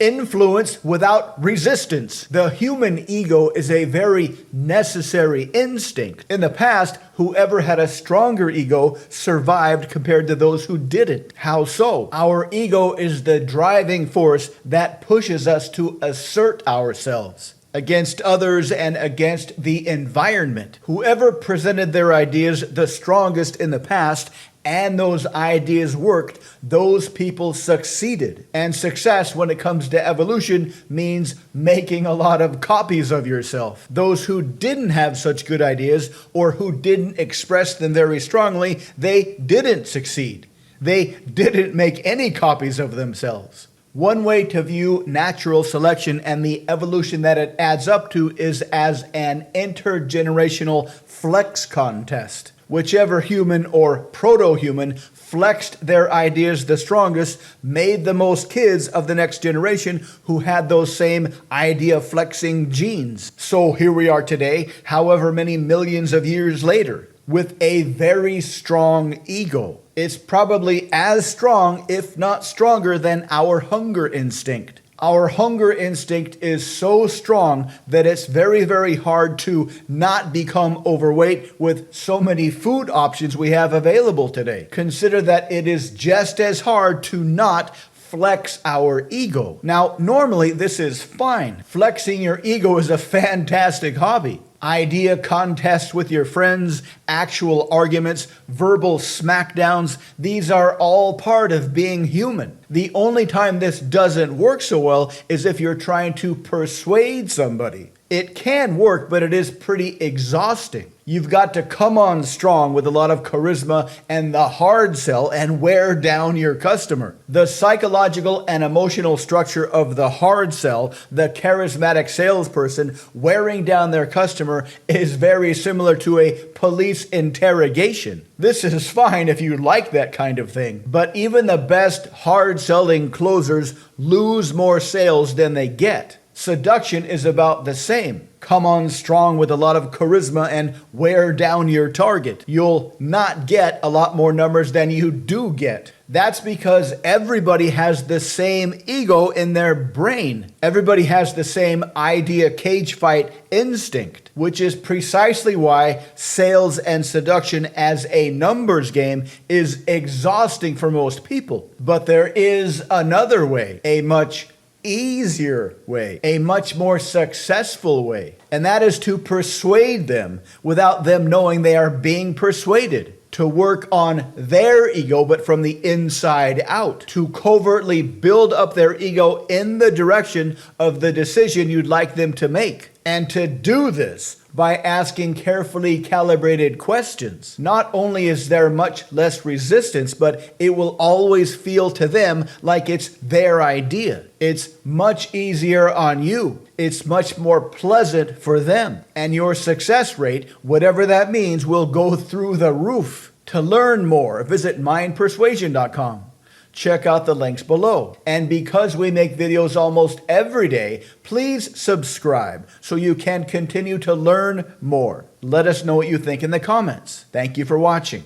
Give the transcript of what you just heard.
Influence without resistance. The human ego is a very necessary instinct. In the past, whoever had a stronger ego survived compared to those who didn't. How so? Our ego is the driving force that pushes us to assert ourselves against others and against the environment. Whoever presented their ideas the strongest in the past and those ideas worked, those people succeeded. And success when it comes to evolution means making a lot of copies of yourself. Those who didn't have such good ideas or who didn't express them very strongly, they didn't succeed. They didn't make any copies of themselves. One way to view natural selection and the evolution that it adds up to is as an intergenerational flex contest. Whichever human or proto-human flexed their ideas the strongest made the most kids of the next generation who had those same idea flexing genes. So here we are today, however many millions of years later, with a very strong ego. It's probably as strong, if not stronger, than our hunger instinct. Our hunger instinct is so strong that it's very, very hard to not become overweight with so many food options we have available today. Consider that it is just as hard to not flex our ego. Now, normally this is fine. Flexing your ego is a fantastic hobby. Idea contests with your friends, actual arguments, verbal smackdowns, these are all part of being human. The only time this doesn't work so well is if you're trying to persuade somebody. It can work, but it is pretty exhausting. You've got to come on strong with a lot of charisma and the hard sell and wear down your customer. The psychological and emotional structure of the hard sell, the charismatic salesperson wearing down their customer, is very similar to a police interrogation. This is fine if you like that kind of thing, but even the best hard selling closers lose more sales than they get. Seduction is about the same. Come on strong with a lot of charisma and wear down your target. You'll not get a lot more numbers than you do get. That's because everybody has the same ego in their brain. Everybody has the same idea cage fight instinct, which is precisely why sales and seduction as a numbers game is exhausting for most people. But there is another way, a much easier way, a much more successful way, and that is to persuade them without them knowing they are being persuaded, to work on their ego but from the inside out, to covertly build up their ego in the direction of the decision you'd like them to make, and to do this by asking carefully calibrated questions. Not only is there much less resistance, but it will always feel to them like it's their idea. It's much easier on you. It's much more pleasant for them. And your success rate, whatever that means, will go through the roof. To learn more, visit mindpersuasion.com. Check out the links below. And because we make videos almost every day, please subscribe so you can continue to learn more. Let us know what you think in the comments. Thank you for watching.